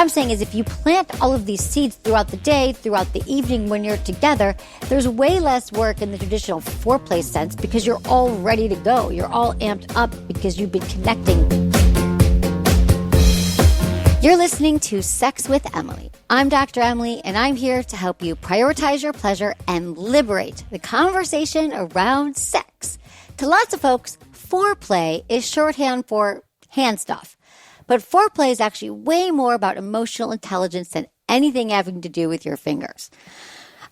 I'm saying is if you plant all of these seeds throughout the day, throughout the evening when you're together, there's way less work in the traditional foreplay sense because you're all ready to go. You're all amped up because you've been connecting. You're listening to Sex with Emily. I'm Dr. Emily, and I'm here to help you prioritize your pleasure and liberate the conversation around sex. To lots of folks, foreplay is shorthand for hand stuff. But foreplay is actually way more about emotional intelligence than anything having to do with your fingers.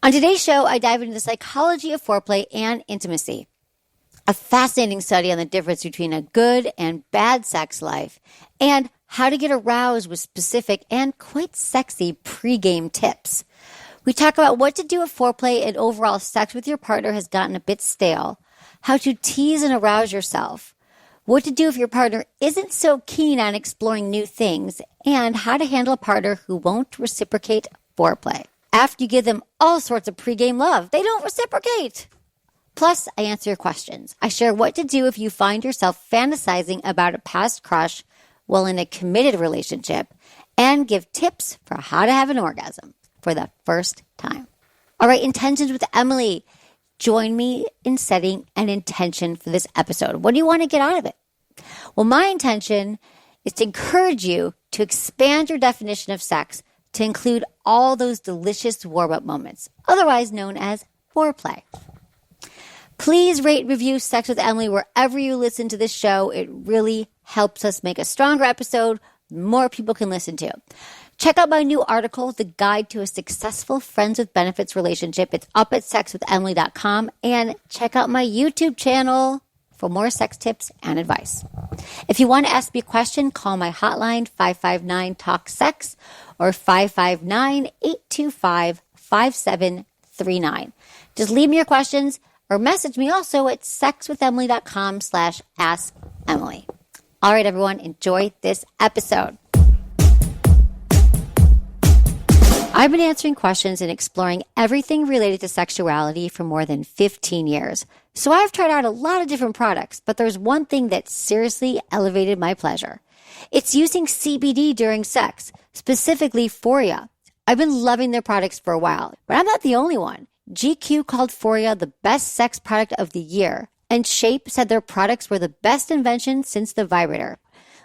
On today's show, I dive into the psychology of foreplay and intimacy, a fascinating study on the difference between a good and bad sex life, and how to get aroused with specific and quite sexy pregame tips. We talk about what to do if foreplay and overall sex with your partner has gotten a bit stale, how to tease and arouse yourself, what to do if your partner isn't so keen on exploring new things, and how to handle a partner who won't reciprocate foreplay. After you give them all sorts of pregame love, they don't reciprocate. Plus, I answer your questions. I share what to do if you find yourself fantasizing about a past crush while in a committed relationship, and give tips for how to have an orgasm for the first time. All right, intentions with Emily. Join me in setting an intention for this episode. What do you want to get out of it? Well, my intention is to encourage you to expand your definition of sex to include all those delicious warm-up moments, otherwise known as foreplay. Please rate and review Sex with Emily wherever you listen to this show. It really helps us make a stronger episode more people can listen to. Check out my new article, The Guide to a Successful Friends with Benefits Relationship. It's up at sexwithemily.com. And check out my YouTube channel for more sex tips and advice. If you want to ask me a question, call my hotline, 559-TALK-SEX or 559-825-5739. Just leave me your questions or message me also at sexwithemily.com/assemily. All right, everyone, enjoy this episode. I've been answering questions and exploring everything related to sexuality for more than 15 years. So I've tried out a lot of different products, but there's one thing that seriously elevated my pleasure. It's using CBD during sex, specifically Foria. I've been loving their products for a while, but I'm not the only one. GQ called Foria the best sex product of the year, and Shape said their products were the best invention since the vibrator.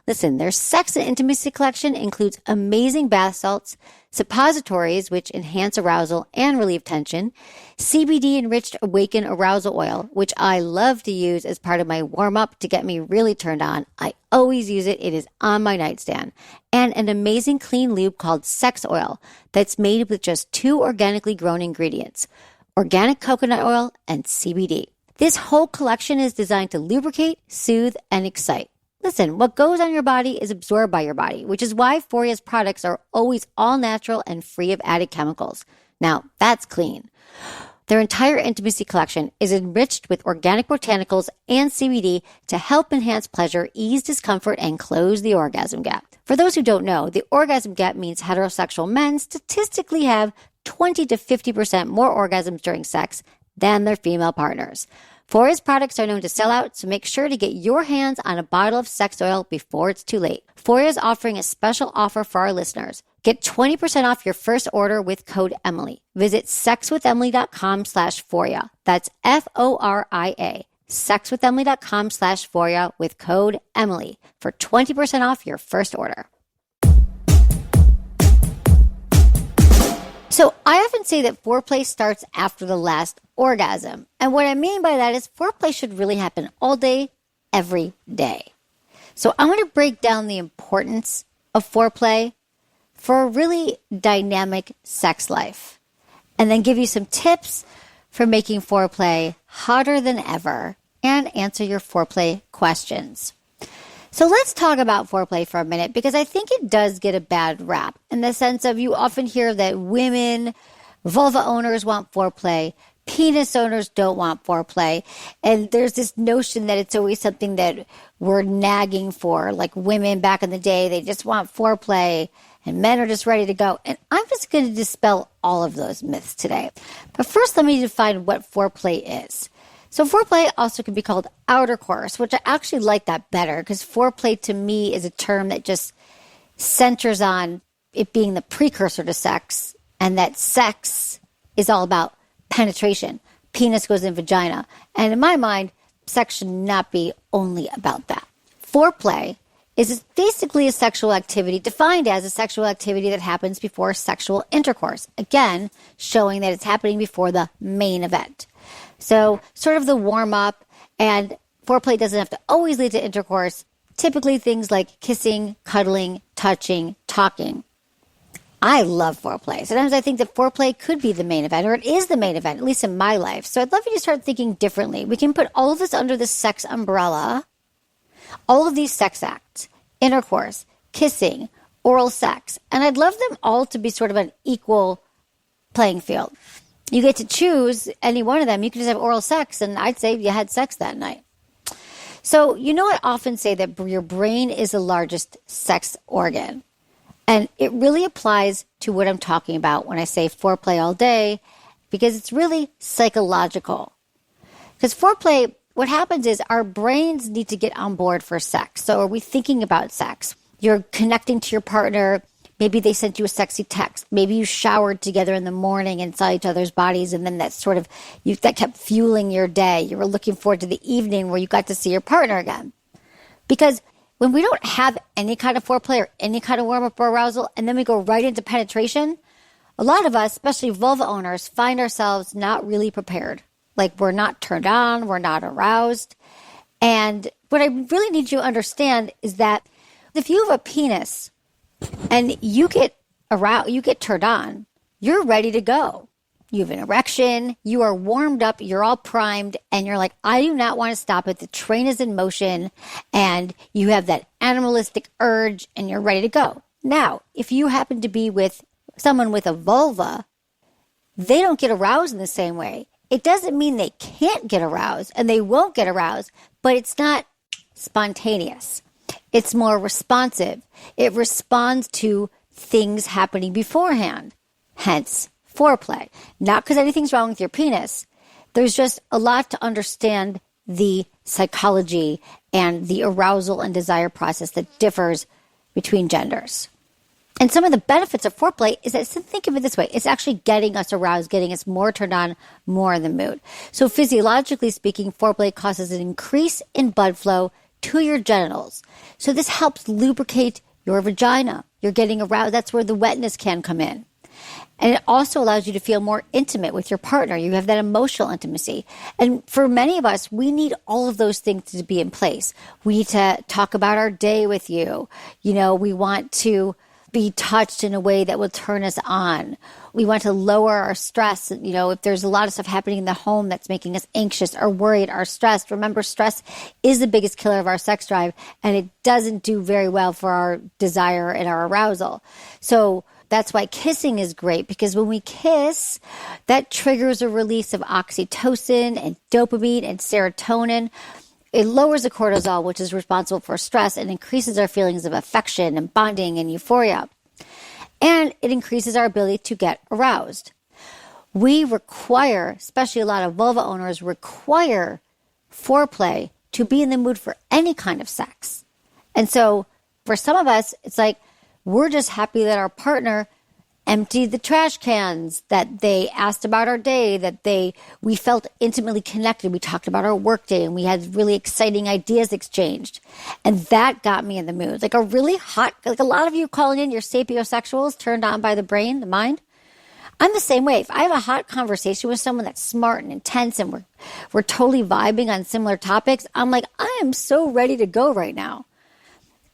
Listen, their sex and intimacy collection includes amazing bath salts, suppositories which enhance arousal and relieve tension, CBD-enriched Awaken Arousal Oil, which I love to use as part of my warm-up to get me really turned on. I always use it. It is on my nightstand. And an amazing clean lube called Sex Oil that's made with just 2 organically grown ingredients, organic coconut oil and CBD. This whole collection is designed to lubricate, soothe, and excite. Listen, what goes on your body is absorbed by your body, which is why Foria's products are always all natural and free of added chemicals. Now, that's clean. Their entire intimacy collection is enriched with organic botanicals and CBD to help enhance pleasure, ease discomfort, and close the orgasm gap. For those who don't know, the orgasm gap means heterosexual men statistically have 20 to 50% more orgasms during sex than their female partners. Foria's products are known to sell out, so make sure to get your hands on a bottle of sex oil before it's too late. Foria is offering a special offer for our listeners. Get 20% off your first order with code Emily. Visit sexwithemily.com/Foria. That's Foria. Sexwithemily.com/Foria with code Emily for 20% off your first order. So I often say that foreplay starts after the last orgasm. And what I mean by that is foreplay should really happen all day, every day. So I want to break down the importance of foreplay for a really dynamic sex life, and then give you some tips for making foreplay hotter than ever and answer your foreplay questions. So let's talk about foreplay for a minute, because I think it does get a bad rap in the sense of you often hear that women, vulva owners want foreplay, penis owners don't want foreplay. And there's this notion that it's always something that we're nagging for, like women back in the day, they just want foreplay and men are just ready to go. And I'm just going to dispel all of those myths today. But first, let me define what foreplay is. So foreplay also can be called outercourse, which I actually like that better, because foreplay to me is a term that just centers on it being the precursor to sex, and that sex is all about penetration. Penis goes in vagina. And in my mind, sex should not be only about that. Foreplay is basically a sexual activity defined as a sexual activity that happens before sexual intercourse. Again, showing that it's happening before the main event. So sort of the warm up, and foreplay doesn't have to always lead to intercourse. Typically things like kissing, cuddling, touching, talking. I love foreplay. Sometimes I think that foreplay could be the main event, or it is the main event, at least in my life. So I'd love you to start thinking differently. We can put all of this under the sex umbrella. All of these sex acts, intercourse, kissing, oral sex. And I'd love them all to be sort of an equal playing field. You get to choose any one of them. You can just have oral sex, and I'd say you had sex that night. So, I often say that your brain is the largest sex organ. And it really applies to what I'm talking about when I say foreplay all day, because it's really psychological. Because foreplay, what happens is our brains need to get on board for sex. So are we thinking about sex? You're connecting to your partner. Maybe they sent you a sexy text. Maybe you showered together in the morning and saw each other's bodies, and then that kept fueling your day. You were looking forward to the evening where you got to see your partner again. Because when we don't have any kind of foreplay or any kind of warm-up or arousal, and then we go right into penetration, a lot of us, especially vulva owners, find ourselves not really prepared. Like we're not turned on, we're not aroused. And what I really need you to understand is that if you have a penis and you get aroused, you get turned on, you're ready to go. You have an erection, you are warmed up, you're all primed, and you're like, I do not want to stop it. The train is in motion, and you have that animalistic urge, and you're ready to go. Now, if you happen to be with someone with a vulva, they don't get aroused in the same way. It doesn't mean they can't get aroused, and they won't get aroused, but it's not spontaneous. It's more responsive. It responds to things happening beforehand, hence foreplay. Not because anything's wrong with your penis. There's just a lot to understand the psychology and the arousal and desire process that differs between genders. And some of the benefits of foreplay is that, think of it this way, it's actually getting us aroused, getting us more turned on, more in the mood. So physiologically speaking, foreplay causes an increase in blood flow to your genitals. So this helps lubricate your vagina. You're getting aroused. That's where the wetness can come in. And it also allows you to feel more intimate with your partner. You have that emotional intimacy. And for many of us, we need all of those things to be in place. We need to talk about our day with you. We want to be touched in a way that will turn us on. We want to lower our stress. If there's a lot of stuff happening in the home that's making us anxious or worried or stressed, remember, stress is the biggest killer of our sex drive, and it doesn't do very well for our desire and our arousal. So that's why kissing is great, because when we kiss, that triggers a release of oxytocin and dopamine and serotonin. It lowers the cortisol, which is responsible for stress, and increases our feelings of affection and bonding and euphoria. And it increases our ability to get aroused. We require, especially a lot of vulva owners, require foreplay to be in the mood for any kind of sex. And so for some of us, it's like, we're just happy that our partner emptied the trash cans, that they asked about our day, that we felt intimately connected. We talked about our work day, and we had really exciting ideas exchanged. And that got me in the mood. Like a really hot, like a lot of you calling in, you're sapiosexuals, turned on by the brain, the mind. I'm the same way. If I have a hot conversation with someone that's smart and intense, and we're totally vibing on similar topics, I'm like, I am so ready to go right now.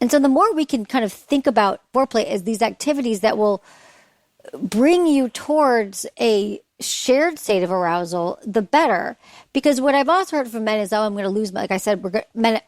And so the more we can kind of think about foreplay as these activities that will bring you towards a shared state of arousal, the better. Because what I've also heard from men is, I'm going to lose, like I said,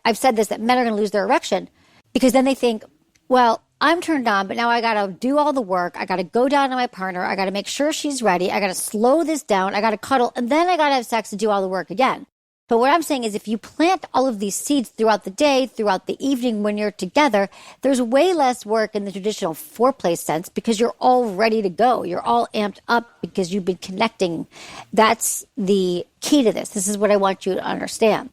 I've said this, that men are going to lose their erection. Because then they think, well, I'm turned on, but now I got to do all the work. I got to go down to my partner. I got to make sure she's ready. I got to slow this down. I got to cuddle. And then I got to have sex to do all the work again. But what I'm saying is, if you plant all of these seeds throughout the day, throughout the evening when you're together, there's way less work in the traditional foreplay sense, because you're all ready to go. You're all amped up because you've been connecting. That's the key to this. This is what I want you to understand.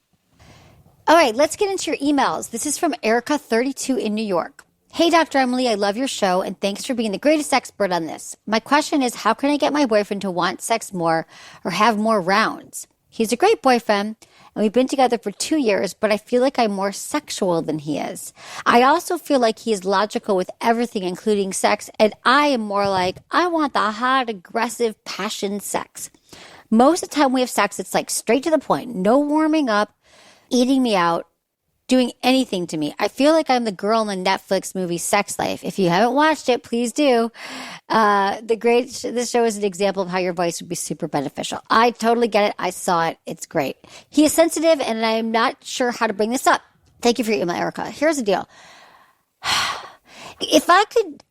All right, let's get into your emails. This is from Erica, 32 in New York. Hey, Dr. Emily, I love your show and thanks for being the greatest expert on this. My question is, how can I get my boyfriend to want sex more or have more rounds? He's a great boyfriend and we've been together for 2 years, but I feel like I'm more sexual than he is. I also feel like he is logical with everything, including sex, and I am more like, I want the hot, aggressive, passion sex. Most of the time we have sex, it's like straight to the point, no warming up, eating me out, doing anything to me. I feel like I'm the girl in the Netflix movie Sex Life. If you haven't watched it, please do. This show is an example of how your voice would be super beneficial. I totally get it. I saw it. It's great. He is sensitive and I'm not sure how to bring this up. Thank you for your email, Erica. Here's the deal. If I could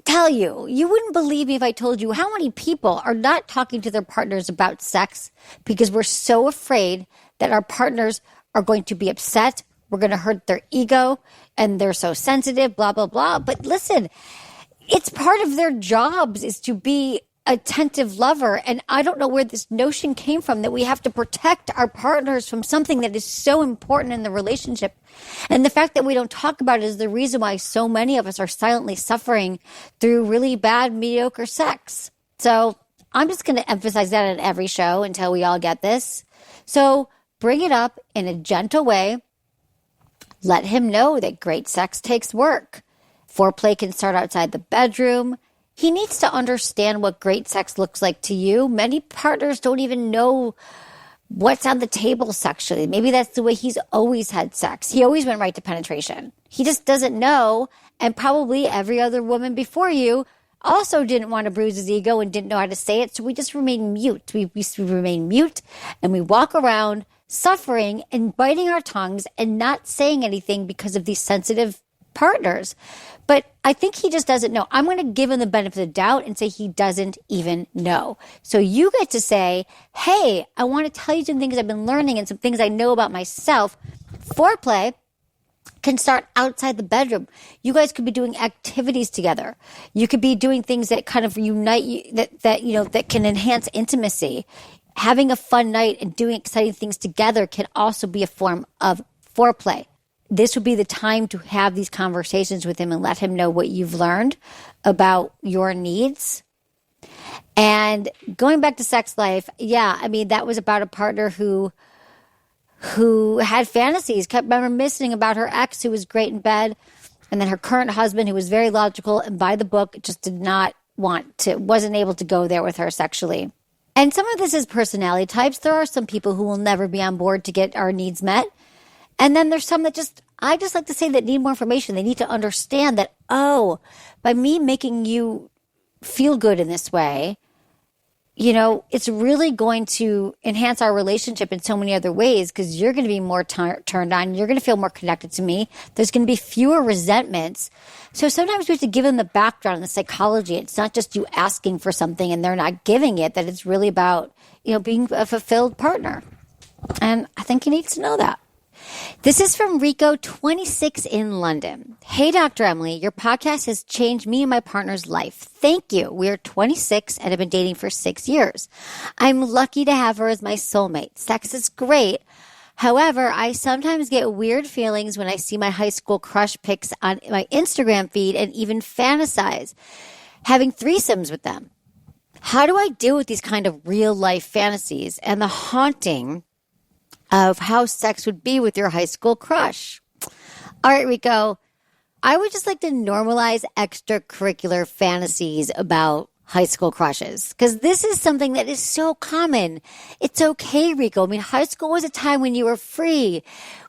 tell you, you wouldn't believe me if I told you how many people are not talking to their partners about sex because we're so afraid that our partners are going to be upset. We're going to hurt their ego and they're so sensitive, blah, blah, blah. But listen, it's part of their jobs is to be attentive lover. And I don't know where this notion came from that we have to protect our partners from something that is so important in the relationship. And the fact that we don't talk about it is the reason why so many of us are silently suffering through really bad, mediocre sex. So I'm just going to emphasize that in every show until we all get this. So bring it up in a gentle way. Let him know that great sex takes work. Foreplay can start outside the bedroom. He needs to understand what great sex looks like to you. Many partners don't even know what's on the table sexually. Maybe that's the way he's always had sex. He always went right to penetration. He just doesn't know. And probably every other woman before you also didn't want to bruise his ego and didn't know how to say it. So we just remain mute. We remain mute and we walk around suffering and biting our tongues and not saying anything because of these sensitive partners. But I think he just doesn't know. I'm going to give him the benefit of the doubt and say he doesn't even know. So you get to say, hey, I want to tell you some things I've been learning and some things I know about myself. Foreplay can start outside the bedroom. You guys could be doing activities together. You could be doing things that kind of unite you, that can enhance intimacy. Having a fun night and doing exciting things together can also be a form of foreplay. This would be the time to have these conversations with him and let him know what you've learned about your needs. And going back to sex life, that was about a partner who had fantasies, kept reminiscing about her ex who was great in bed, and then her current husband who was very logical and by the book just wasn't able to go there with her sexually. And some of this is personality types. There are some people who will never be on board to get our needs met. And then there's some that I just like to say that need more information. They need to understand that, by me making you feel good in this way, it's really going to enhance our relationship in so many other ways because you're going to be more turned on. You're going to feel more connected to me. There's going to be fewer resentments. So sometimes we have to give them the background and the psychology. It's not just you asking for something and they're not giving it, that it's really about, being a fulfilled partner. And I think he needs to know that. This is from Rico, 26 in London. Hey, Dr. Emily, your podcast has changed me and my partner's life. Thank you. We are 26 and have been dating for 6 years. I'm lucky to have her as my soulmate. Sex is great. However, I sometimes get weird feelings when I see my high school crush pics on my Instagram feed and even fantasize having threesomes with them. How do I deal with these kind of real life fantasies and the haunting of how sex would be with your high school crush? All right, Rico, I would just like to normalize extracurricular fantasies about high school crushes because this is something that is so common. It's okay, Rico. I mean, high school was a time when you were free.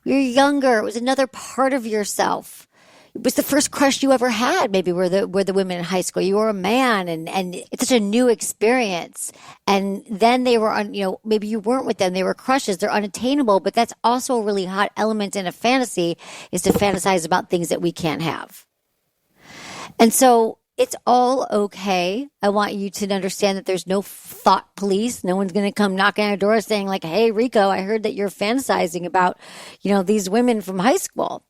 You were younger. It was another part of yourself. It was the first crush you ever had, maybe were the women in high school. You were a man and it's such a new experience. And then they were maybe you weren't with them. They were crushes. They're unattainable, but that's also a really hot element in a fantasy is to fantasize about things that we can't have. And so it's all okay. I want you to understand that there's no thought police. No one's going to come knocking on your door saying like, hey, Rico, I heard that you're fantasizing about, these women from high school.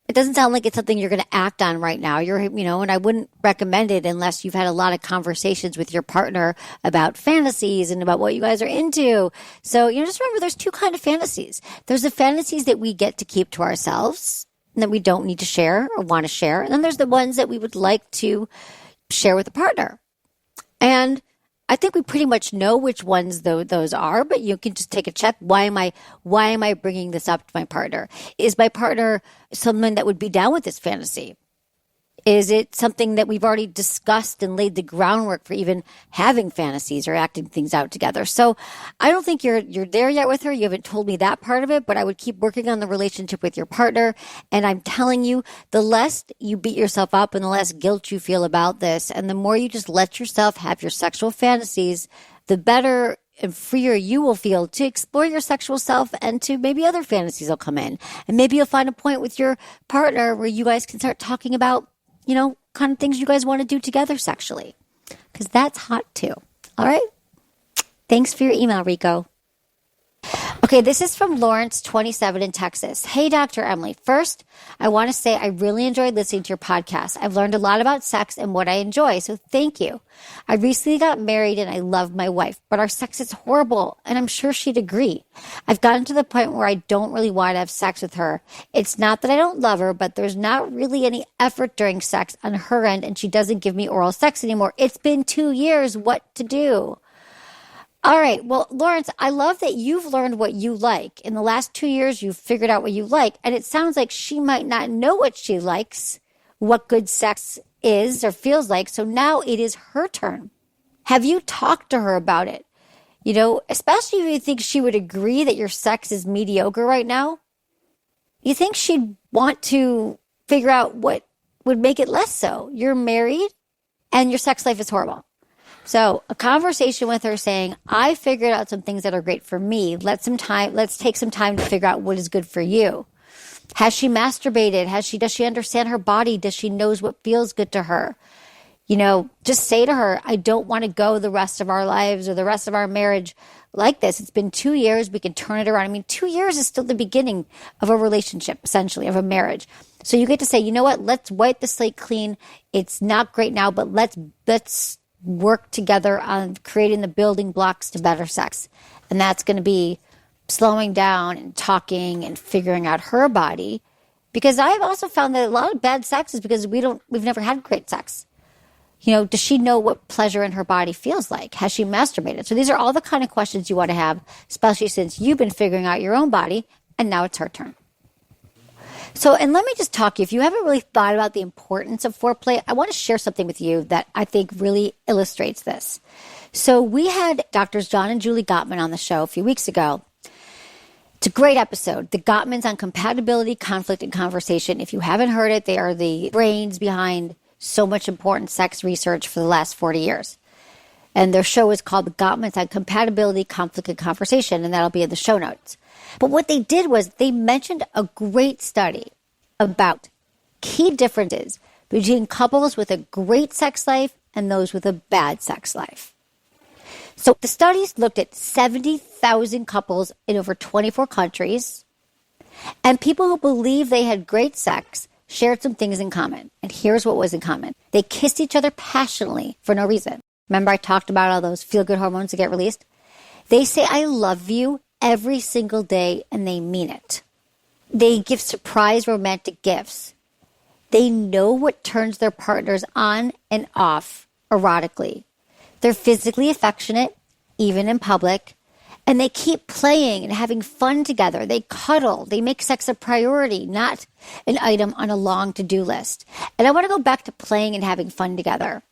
It doesn't sound like it's something you're going to act on right now. And I wouldn't recommend it unless you've had a lot of conversations with your partner about fantasies and about what you guys are into. So, just remember there's two kinds of fantasies. There's the fantasies that we get to keep to ourselves. that we don't need to share or want to share. And then there's the ones that we would like to share with a partner. And I think we pretty much know which ones those are, but you can just take a check. Why am I bringing this up to my partner? Is my partner someone that would be down with this fantasy? Is it something that we've already discussed and laid the groundwork for even having fantasies or acting things out together? So I don't think you're there yet with her. You haven't told me that part of it, but I would keep working on the relationship with your partner. And I'm telling you, the less you beat yourself up and the less guilt you feel about this, and the more you just let yourself have your sexual fantasies, the better and freer you will feel to explore your sexual self, and to maybe other fantasies will come in. And maybe you'll find a point with your partner where you guys can start talking about, kind of things you guys want to do together sexually, because that's hot too. All right. Thanks for your email, Rico. Okay, this is from Lawrence, 27 in Texas. Hey, Dr. Emily. First, I want to say I really enjoyed listening to your podcast. I've learned a lot about sex and what I enjoy, so thank you. I recently got married and I love my wife, but our sex is horrible, and I'm sure she'd agree. I've gotten to the point where I don't really want to have sex with her. It's not that I don't love her, but there's not really any effort during sex on her end, and she doesn't give me oral sex anymore. It's been 2 years. What to do? All right. Well, Lawrence, I love that you've learned what you like. In the last 2 years, you've figured out what you like. And it sounds like she might not know what she likes, what good sex is or feels like. So now it is her turn. Have you talked to her about it? Especially if you think she would agree that your sex is mediocre right now. You think she'd want to figure out what would make it less so? You're married and your sex life is horrible. So a conversation with her saying, I figured out some things that are great for me. Let's take some time to figure out what is good for you. Has she masturbated? Does she understand her body? Does she knows what feels good to her? Just say to her, I don't want to go the rest of our lives or the rest of our marriage like this. It's been 2 years. We can turn it around. I mean, 2 years is still the beginning of a relationship, essentially, of a marriage. So you get to say, you know what? Let's wipe the slate clean. It's not great now, but let's work together on creating the building blocks to better sex. And that's going to be slowing down and talking and figuring out her body. Because I've also found that a lot of bad sex is because we've never had great sex. Does she know what pleasure in her body feels like? Has she masturbated? So these are all the kind of questions you want to have, especially since you've been figuring out your own body and now it's her turn. So, and let me just talk to you. If you haven't really thought about the importance of foreplay, I want to share something with you that I think really illustrates this. So we had Drs. John and Julie Gottman on the show a few weeks ago. It's a great episode. The Gottmans on compatibility, conflict, and conversation. If you haven't heard it, they are the brains behind so much important sex research for the last 40 years. And their show is called The Gottmans on compatibility, conflict, and conversation, and that'll be in the show notes. But what they did was they mentioned a great study about key differences between couples with a great sex life and those with a bad sex life. So the studies looked at 70,000 couples in over 24 countries, and people who believed they had great sex shared some things in common. And here's what was in common. They kissed each other passionately for no reason. Remember I talked about all those feel-good hormones that get released? They say, I love you every single day, and they mean it. They give surprise romantic gifts. They know what turns their partners on and off erotically. They're physically affectionate, even in public, and they keep playing and having fun together. They cuddle. They make sex a priority, not an item on a long to-do list. And I want to go back to playing and having fun together.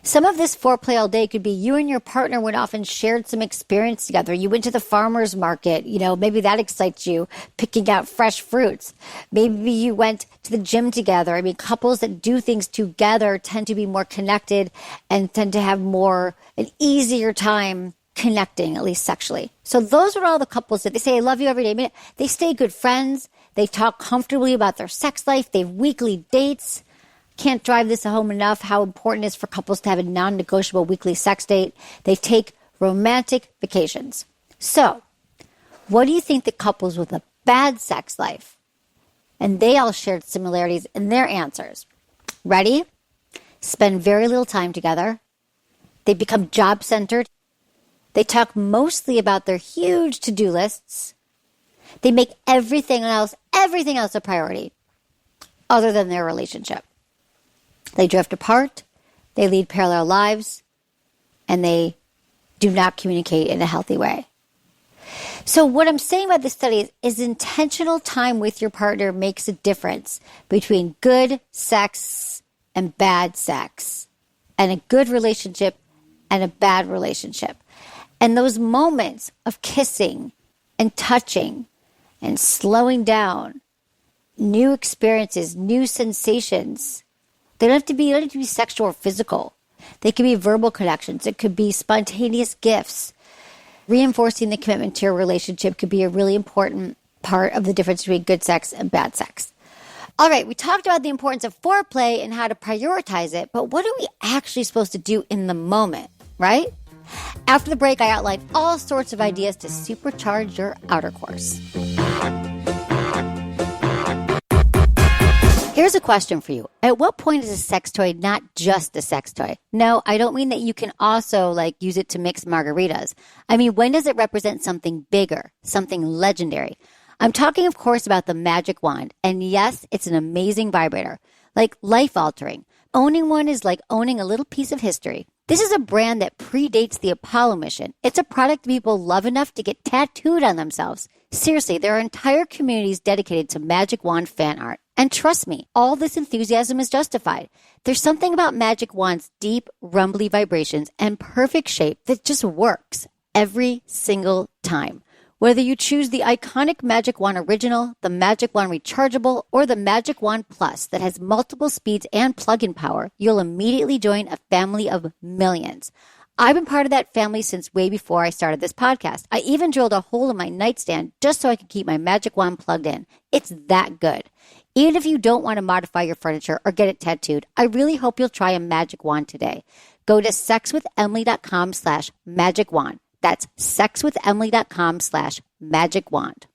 Some of this foreplay all day could be you and your partner went off and shared some experience together. You went to the farmer's market. Maybe that excites you, picking out fresh fruits. Maybe you went to the gym together. I mean, couples that do things together tend to be more connected and tend to have an easier time connecting, at least sexually. So those are all the couples that they say, I love you every day. I mean, they stay good friends. They talk comfortably about their sex life. They have weekly dates. Can't drive this home enough how important it is for couples to have a non-negotiable weekly sex date. They take romantic vacations. So, what do you think the couples with a bad sex life? And they all shared similarities in their answers. Ready? Spend very little time together. They become job-centered. They talk mostly about their huge to-do lists. They make everything else a priority. other than their relationship. They drift apart, they lead parallel lives, and they do not communicate in a healthy way. So what I'm saying about this study is intentional time with your partner makes a difference between good sex and bad sex, and a good relationship and a bad relationship. And those moments of kissing and touching and slowing down, new experiences, new sensations, they don't have to be sexual or physical. They could be verbal connections. It could be spontaneous gifts. Reinforcing the commitment to your relationship could be a really important part of the difference between good sex and bad sex. All right, we talked about the importance of foreplay and how to prioritize it, but what are we actually supposed to do in the moment, right? After the break, I outlined all sorts of ideas to supercharge your outer course. Here's a question for you. At what point is a sex toy not just a sex toy? No, I don't mean that you can also use it to mix margaritas. I mean, when does it represent something bigger, something legendary? I'm talking, of course, about the magic wand. And yes, it's an amazing vibrator, life-altering. Owning one is like owning a little piece of history. This is a brand that predates the Apollo mission. It's a product people love enough to get tattooed on themselves. Seriously, there are entire communities dedicated to magic wand fan art. And trust me, all this enthusiasm is justified. There's something about magic wand's deep, rumbly vibrations and perfect shape that just works every single time. Whether you choose the iconic Magic Wand Original, the Magic Wand Rechargeable, or the Magic Wand Plus that has multiple speeds and plug-in power, you'll immediately join a family of millions. I've been part of that family since way before I started this podcast. I even drilled a hole in my nightstand just so I could keep my Magic Wand plugged in. It's that good. Even if you don't want to modify your furniture or get it tattooed, I really hope you'll try a magic wand today. Go to sexwithemily.com/magic wand. That's sexwithemily.com/magic wand.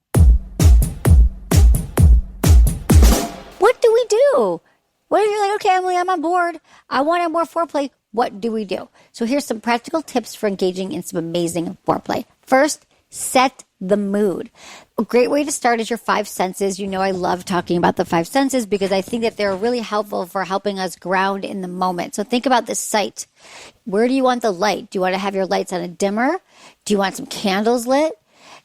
What do we do? What if you're okay, Emily, I'm on board. I want to have more foreplay. What do we do? So here's some practical tips for engaging in some amazing foreplay. First, set the mood. A great way to start is your five senses. You know, I love talking about the five senses because I think that they're really helpful for helping us ground in the moment. So think about this sight. Where do you want the light? Do you want to have your lights on a dimmer? Do you want some candles lit?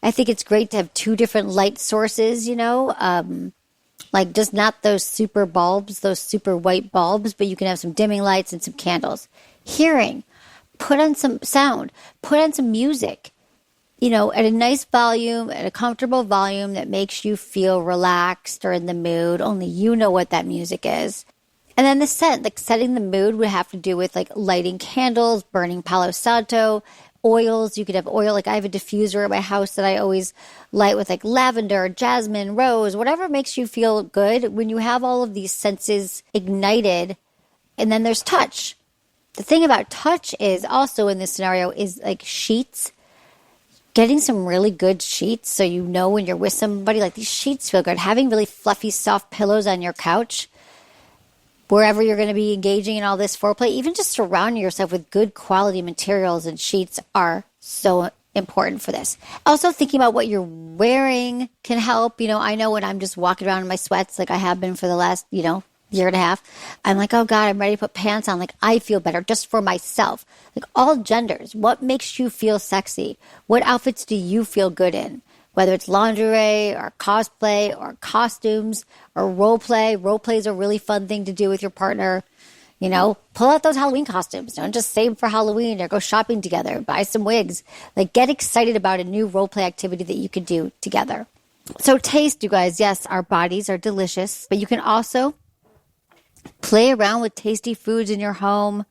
I think it's great to have two different light sources, just not those super bulbs, those super white bulbs, but you can have some dimming lights and some candles. Hearing, put on some sound, put on some music. At a nice volume, at a comfortable volume that makes you feel relaxed or in the mood. Only you know what that music is. And then the scent, setting the mood would have to do with lighting candles, burning Palo Santo, oils. You could have oil. I have a diffuser at my house that I always light with lavender, jasmine, rose, whatever makes you feel good. When you have all of these senses ignited, and then there's touch. The thing about touch is also in this scenario is sheets. Getting some really good sheets so you know when you're with somebody, these sheets feel good. Having really fluffy, soft pillows on your couch, wherever you're going to be engaging in all this foreplay, even just surrounding yourself with good quality materials and sheets are so important for this. Also, thinking about what you're wearing can help. I know when I'm just walking around in my sweats like I have been for the last, year and a half, I'm oh God, I'm ready to put pants on. I feel better just for myself. All genders, what makes you feel sexy? What outfits do you feel good in? Whether it's lingerie or cosplay or costumes or role play. Role play is a really fun thing to do with your partner. Pull out those Halloween costumes. Don't just save for Halloween or go shopping together. Buy some wigs. Get excited about a new role play activity that you could do together. So taste, you guys. Yes, our bodies are delicious, but you can also play around with tasty foods in your home,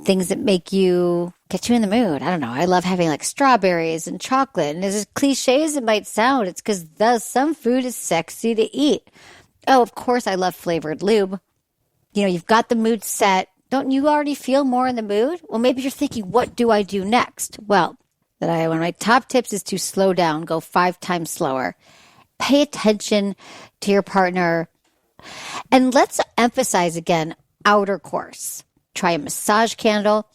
things that get you in the mood. I don't know. I love having strawberries and chocolate. And as cliche as it might sound, it's because some food is sexy to eat. Oh, of course, I love flavored lube. You've got the mood set. Don't you already feel more in the mood? Well, maybe you're thinking, what do I do next? Well, one of my top tips is to slow down, go 5 times slower. Pay attention to your partner. And let's emphasize again, outer course. Try a massage candle.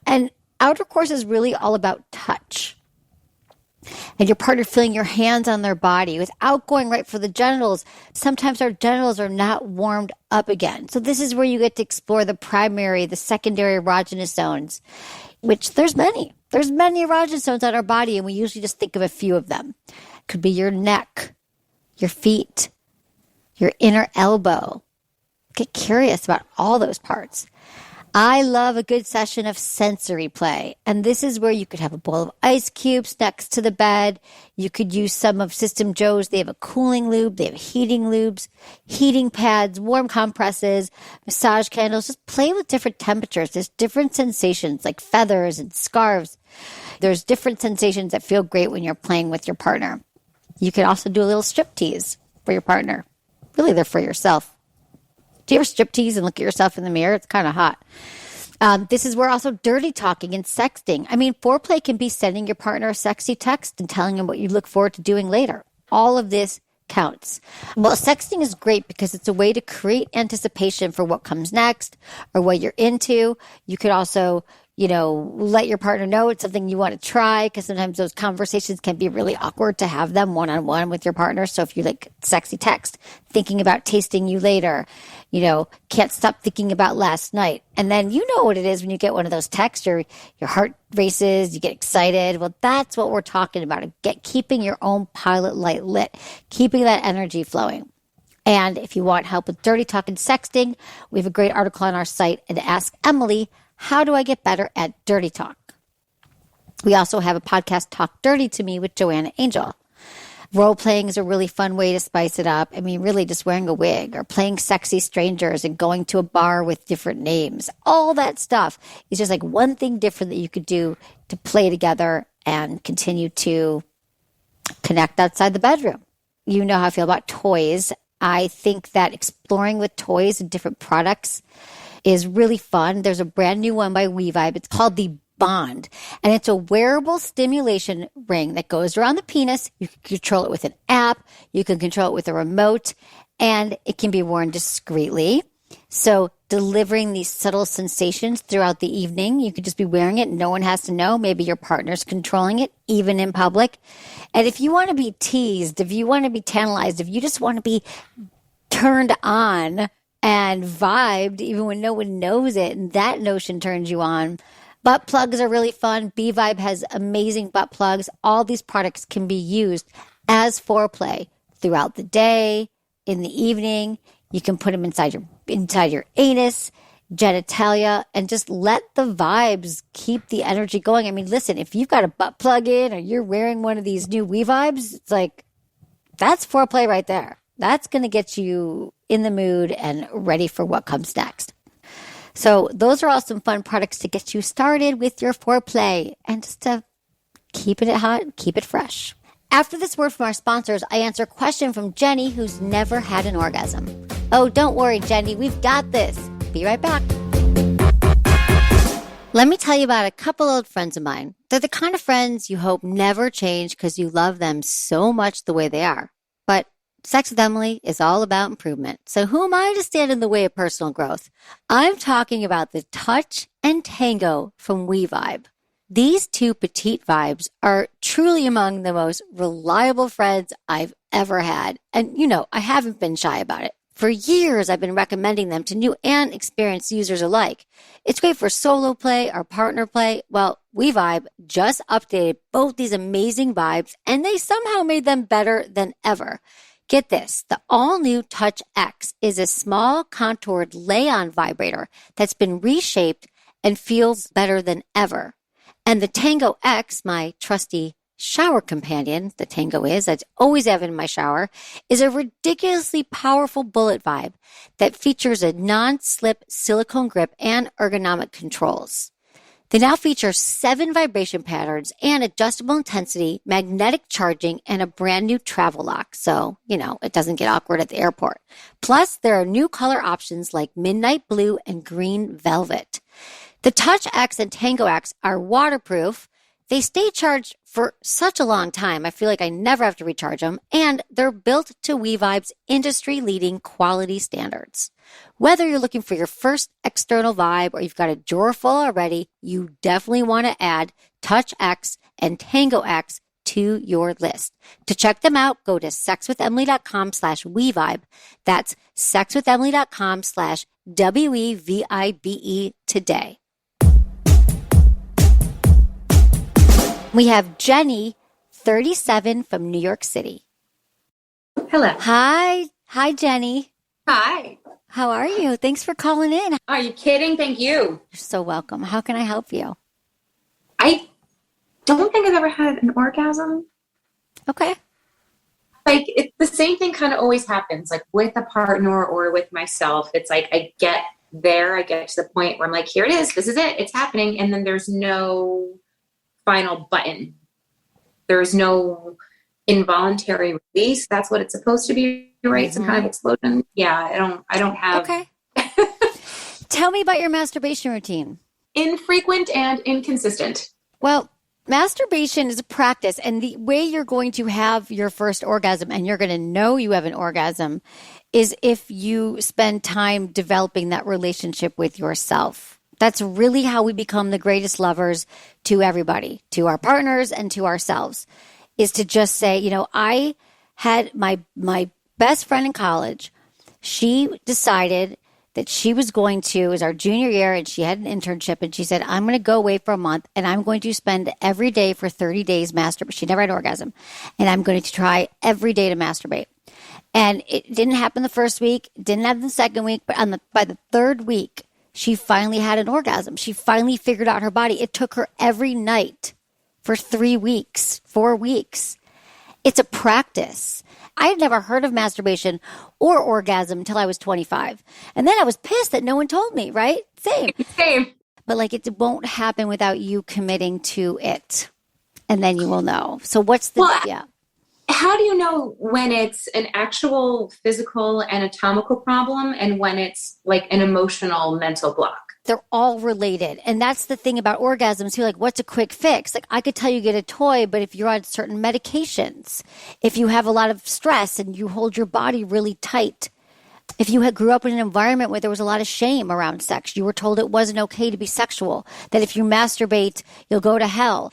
And outer course is really all about touch. and your partner feeling your hands on their body without going right for the genitals. Sometimes our genitals are not warmed up again. So this is where you get to explore the primary, the secondary erogenous zones, which there's many. There's many erogenous zones on our body, and we usually just think of a few of them. It could be your neck, your feet, your inner elbow. Get curious about all those parts. I love a good session of sensory play. And this is where you could have a bowl of ice cubes next to the bed. You could use some of System Joe's. They have a cooling lube. They have heating lubes, heating pads, warm compresses, massage candles. Just play with different temperatures. There's different sensations like feathers and scarves. There's different sensations that feel great when you're playing with your partner. You could also do a little strip tease for your partner. Really, they're for yourself. Do you ever strip tease and look at yourself in the mirror? It's kind of hot. This is where also dirty talking and sexting. I mean, foreplay can be sending your partner a sexy text and telling them what you look forward to doing later. All of this counts. Well, sexting is great because it's a way to create anticipation for what comes next or what you're into. You could also, let your partner know it's something you want to try, because sometimes those conversations can be really awkward to have them one-on-one with your partner. So if you like sexy text, thinking about tasting you later, can't stop thinking about last night. And then you know what it is when you get one of those texts, your heart races, you get excited. Well, that's what we're talking about. Keeping your own pilot light lit, keeping that energy flowing. And if you want help with dirty talk and sexting, we have a great article on our site at Ask Emily, how do I get better at dirty talk? We also have a podcast, Talk Dirty to Me with Joanna Angel. Role playing is a really fun way to spice it up. I mean, really just wearing a wig or playing sexy strangers and going to a bar with different names. All that stuff is just like one thing different that you could do to play together and continue to connect outside the bedroom. You know how I feel about toys. I think that exploring with toys and different products is really fun. There's a brand new one by WeVibe. It's called the Bond, and it's a wearable stimulation ring that goes around the penis. You can control it with an app. You can control it with a remote, and it can be worn discreetly. So delivering these subtle sensations throughout the evening, you could just be wearing it. No one has to know. Maybe your partner's controlling it, even in public. And if you want to be teased, if you want to be tantalized, if you just want to be turned on and vibed, even when no one knows it, and that notion turns you on. Butt plugs are really fun. B-Vibe has amazing butt plugs. All these products can be used as foreplay throughout the day, in the evening. You can put them inside your anus, genitalia, and just let the vibes keep the energy going. I mean, listen, if you've got a butt plug in or you're wearing one of these new WeVibes, it's like, that's foreplay right there. That's going to get you in the mood and ready for what comes next. So those are all some fun products to get you started with your foreplay and just to keep it hot, keep it fresh. After this word from our sponsors, I answer a question from Jenny, who's never had an orgasm. Oh, don't worry, Jenny, we've got this. Be right back. Let me tell you about a couple old friends of mine. They're the kind of friends you hope never change because you love them so much the way they are. But Sex with Emily is all about improvement. So who am I to stand in the way of personal growth? I'm talking about the Touch and Tango from WeVibe. These two petite vibes are truly among the most reliable friends I've ever had. And I haven't been shy about it. For years, I've been recommending them to new and experienced users alike. It's great for solo play or partner play. Well, WeVibe just updated both these amazing vibes, and they somehow made them better than ever. Get this, the all-new Touch X is a small contoured lay-on vibrator that's been reshaped and feels better than ever. And the Tango X, my trusty shower companion, the Tango is, I always have it in my shower, is a ridiculously powerful bullet vibe that features a non-slip silicone grip and ergonomic controls. They now feature 7 vibration patterns and adjustable intensity, magnetic charging, and a brand new travel lock. So, it doesn't get awkward at the airport. Plus, there are new color options like midnight blue and green velvet. The Touch X and Tango X are waterproof. They stay charged for such a long time. I feel like I never have to recharge them. And they're built to WeVibe's industry-leading quality standards. Whether you're looking for your first external vibe or you've got a drawer full already, you definitely want to add Touch X and Tango X to your list. To check them out, go to sexwithemily.com/WeVibe. That's sexwithemily.com/WeVibe today. We have Jenny, 37, from New York City. Hello. Hi. Hi, Jenny. Hi. How are you? Thanks for calling in. Are you kidding? Thank you. You're so welcome. How can I help you? I don't think I've ever had an orgasm. Okay. Like, it's the same thing kind of always happens, like with a partner or with myself. It's like I get there, I get to the point where I'm like, here it is. This is it. It's happening. And then there's no final button. There's no involuntary release. That's what it's supposed to be, right? Mm-hmm. Some kind of explosion. Yeah, I don't have. Okay. Tell me about your masturbation routine. Infrequent and inconsistent. Well, masturbation is a practice, and the way you're going to have your first orgasm, and you're going to know you have an orgasm, is if you spend time developing that relationship with yourself. That's really how we become the greatest lovers to everybody, to our partners and to ourselves, is to just say, you know, I had my best friend in college. She decided that she was going to, it was our junior year, and she had an internship, and she said, I'm going to go away for a month, and I'm going to spend every day for 30 days masturbating. She never had an orgasm. And I'm going to try every day to masturbate. And it didn't happen the first week, didn't happen the second week, but by the third week, she finally had an orgasm. She finally figured out her body. It took her every night for 3 weeks, 4 weeks. It's a practice. I had never heard of masturbation or orgasm until I was 25. And then I was pissed that no one told me, right? Same. But like, it won't happen without you committing to it. And then you will know. So what's the, How do you know when it's an actual physical anatomical problem and when it's like an emotional mental block? They're all related. And that's the thing about orgasms too. Like, what's a quick fix? Like, I could tell you get a toy, but if you're on certain medications, if you have a lot of stress and you hold your body really tight, if you grew up in an environment where there was a lot of shame around sex, you were told it wasn't okay to be sexual, that if you masturbate, you'll go to hell.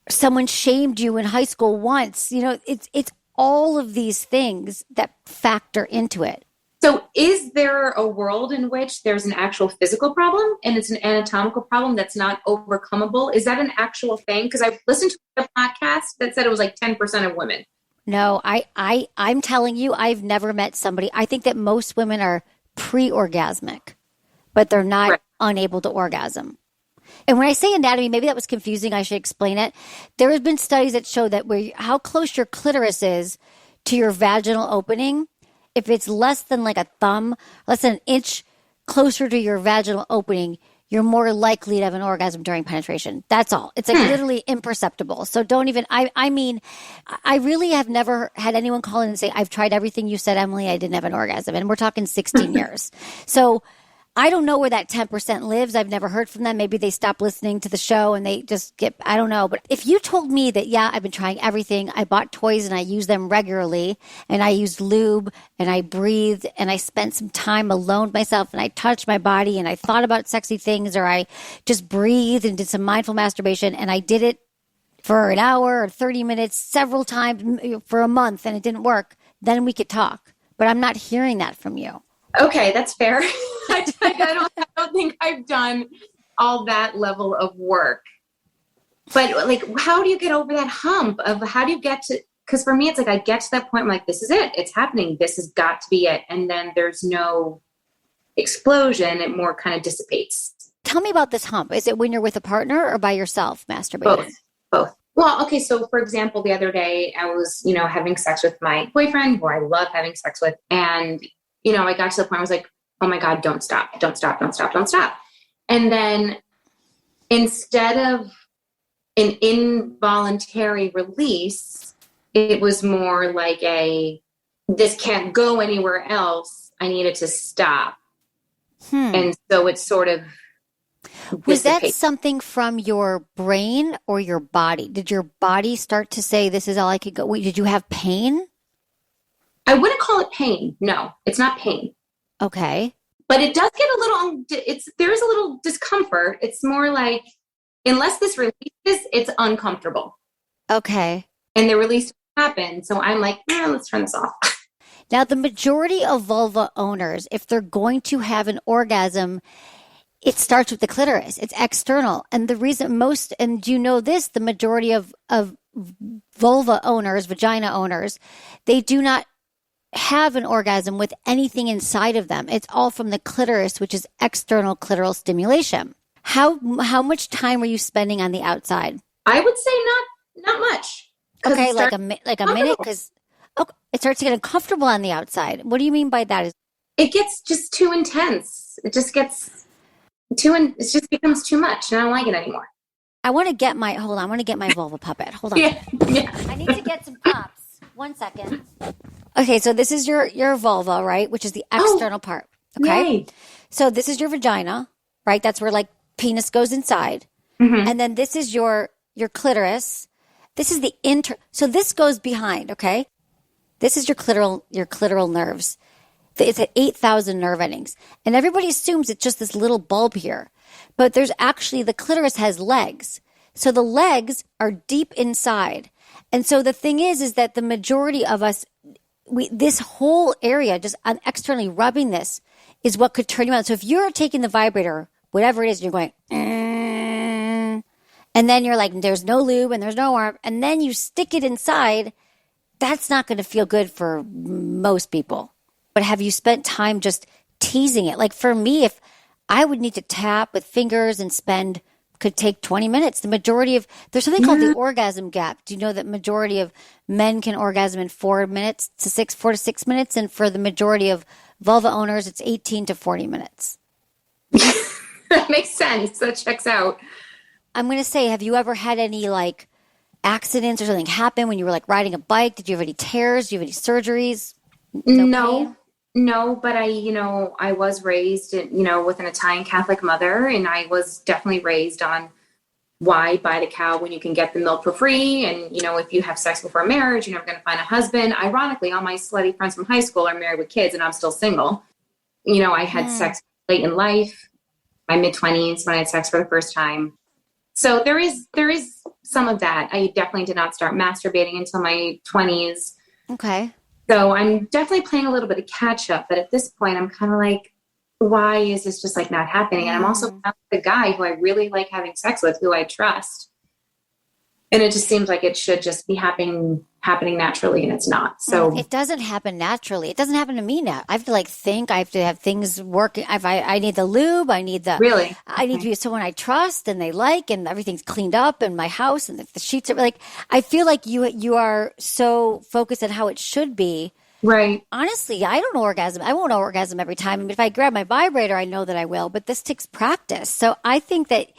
Someone shamed you in high school once. You know, it's all of these things that factor into it. So is there a world in which there's an actual physical problem and it's an anatomical problem that's not overcomable? Is that an actual thing? Because I've listened to a podcast that said it was like 10% of women. No, I'm telling you, I've never met somebody. I think that most women are pre-orgasmic, but they're not unable to orgasm. And when I say anatomy, maybe that was confusing. I should explain it. There have been studies that show that how close your clitoris is to your vaginal opening, if it's less than like a thumb, less than an inch closer to your vaginal opening, you're more likely to have an orgasm during penetration. That's all. It's like literally imperceptible. So don't even, I mean, I really have never had anyone call in and say, I've tried everything you said, Emily, I didn't have an orgasm. And we're talking 16 years. So I don't know where that 10% lives. I've never heard from them. Maybe they stop listening to the show and they just I don't know. But if you told me that, yeah, I've been trying everything. I bought toys and I use them regularly, and I used lube and I breathed and I spent some time alone with myself and I touched my body and I thought about sexy things, or I just breathed and did some mindful masturbation, and I did it for an hour or 30 minutes several times for a month and it didn't work, then we could talk. But I'm not hearing that from you. Okay, that's fair. I don't think I've done all that level of work. But like, how do you get over that hump of how do you get to, because for me, it's like I get to that point, I'm like, this is it. It's happening. This has got to be it. And then there's no explosion. It more kind of dissipates. Tell me about this hump. Is it when you're with a partner or by yourself masturbating? Both. Well, okay. So for example, the other day I was, having sex with my boyfriend, who I love having sex with. And I got to the point I was like, oh my God, don't stop. And then instead of an involuntary release, it was more like this can't go anywhere else. I needed to stop. And so it's sort of Was that something from your brain or your body? Did your body start to say, this is all I could go? Wait, did you have pain? I wouldn't call it pain. No, it's not pain. Okay. But it does get a little, there is a little discomfort. It's more like, unless this releases, it's uncomfortable. Okay. and the release happened. So I'm like, let's turn this off. Now, the majority of vulva owners, if they're going to have an orgasm, it starts with the clitoris. It's external. And the reason and you know this, the majority of vulva owners, vagina owners, they do not have an orgasm with anything inside of them. It's all from the clitoris, which is external clitoral stimulation. How much time were you spending on the outside? I would say not much. Okay, like a minute, because it starts to get uncomfortable on the outside. What do you mean by that? It gets just too intense. It just gets it just becomes too much, and I don't like it anymore. I want to get my vulva puppet. Hold on. Yeah. I need to get some props. 1 second. Okay, so this is your vulva, right? Which is the external part. Okay. Yay. So this is your vagina, right? That's where like penis goes inside. Mm-hmm. And then this is your clitoris. This is the so this goes behind, okay? This is your clitoral nerves. It's at 8,000 nerve endings. And everybody assumes it's just this little bulb here. But there's actually, the clitoris has legs. So the legs are deep inside. And so the thing is that the majority of us, this whole area, just externally rubbing this, is what could turn you on. So if you're taking the vibrator, whatever it is, you're going, and then you're like, there's no lube and there's no arm, and then you stick it inside, that's not going to feel good for most people. But have you spent time just teasing it? Like for me, if I would need to tap with fingers and could take 20 minutes. There's something called the orgasm gap. Do you know that majority of men can orgasm in 4 to 6 minutes? And for the majority of vulva owners, it's 18 to 40 minutes. That makes sense. That checks out. I'm going to say, have you ever had any like accidents or something happen when you were like riding a bike? Did you have any tears? Do you have any surgeries? No, but I was raised, with an Italian Catholic mother, and I was definitely raised on why buy the cow when you can get the milk for free. And, if you have sex before marriage, you're never going to find a husband. Ironically, all my slutty friends from high school are married with kids, and I'm still single. I had sex late in life, my mid-20s, when I had sex for the first time. So there is some of that. I definitely did not start masturbating until my 20s. Okay. So I'm definitely playing a little bit of catch up, but at this point I'm kind of like, why is this just like not happening? And I'm also the guy who I really like having sex with, who I trust. And it just seems like it should just be happening naturally, and it's not. So it doesn't happen naturally. It doesn't happen to me now. I have to think. I have to have things working. I need the lube. I need I need to be someone I trust and they like, and everything's cleaned up in my house, and the sheets are like. I feel like you are so focused on how it should be. Right. Honestly, I don't orgasm. I won't orgasm every time. I mean, if I grab my vibrator, I know that I will. But this takes practice. So I think that.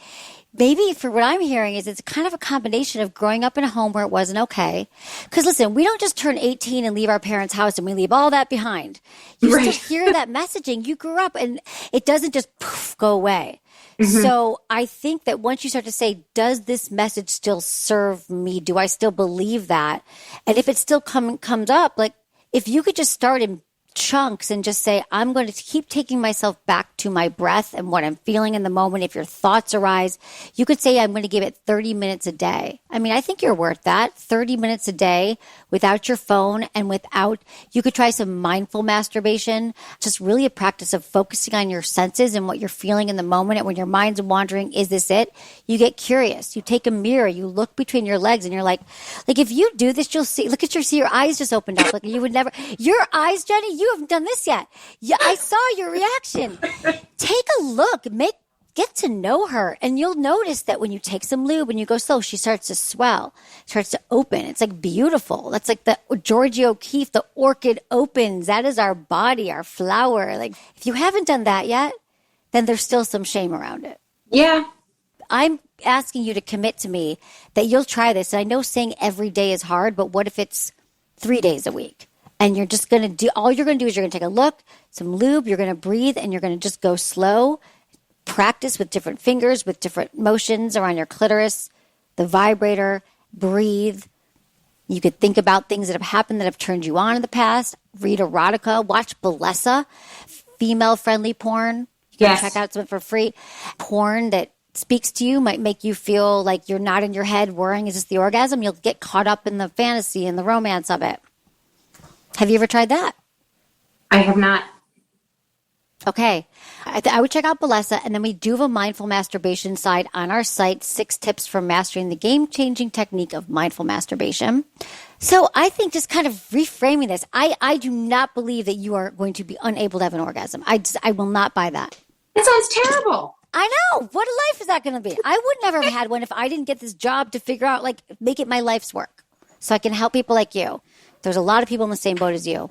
Maybe for what I'm hearing is it's kind of a combination of growing up in a home where it wasn't okay. Because listen, we don't just turn 18 and leave our parents' house and we leave all that behind. You still hear that messaging. You grew up and it doesn't just go away. Mm-hmm. So I think that once you start to say, does this message still serve me? Do I still believe that? And if it still comes up, like if you could just start in chunks and just say, I'm going to keep taking myself back to my breath and what I'm feeling in the moment. If your thoughts arise, you could say, I'm going to give it 30 minutes a day. I mean, I think you're worth that. 30 minutes a day without your phone and you could try some mindful masturbation, just really a practice of focusing on your senses and what you're feeling in the moment. And when your mind's wandering, is this it? You get curious. You take a mirror, you look between your legs and you're like if you do this, you'll see your eyes just opened up. Like you would never, your eyes, Jenny, you haven't done this yet. Yeah, I saw your reaction. Take a look. Get to know her. And you'll notice that when you take some lube and you go slow, she starts to swell, starts to open. It's like beautiful. That's like the Georgie O'Keeffe, the orchid opens. That is our body, our flower. Like if you haven't done that yet, then there's still some shame around it. Yeah. I'm asking you to commit to me that you'll try this. And I know saying every day is hard, but what if it's 3 days a week? And you're just going to do, all you're going to do is you're going to take a look, some lube, you're going to breathe, and you're going to just go slow. Practice with different fingers, with different motions around your clitoris, the vibrator, breathe. You could think about things that have happened that have turned you on in the past. Read erotica, watch Bellessa, female-friendly porn. You can check out some for free. Porn that speaks to you, might make you feel like you're not in your head worrying, is this the orgasm? You'll get caught up in the fantasy and the romance of it. Have you ever tried that? I have not. Okay. I would check out Balesa, and then we do have a mindful masturbation side on our site, 6 tips for mastering the game-changing technique of mindful masturbation. So I think just kind of reframing this, I do not believe that you are going to be unable to have an orgasm. I will not buy that. That sounds terrible. I know. What a life is that going to be? I would never have had one if I didn't get this job to figure out, like, make it my life's work so I can help people like you. There's a lot of people in the same boat as you.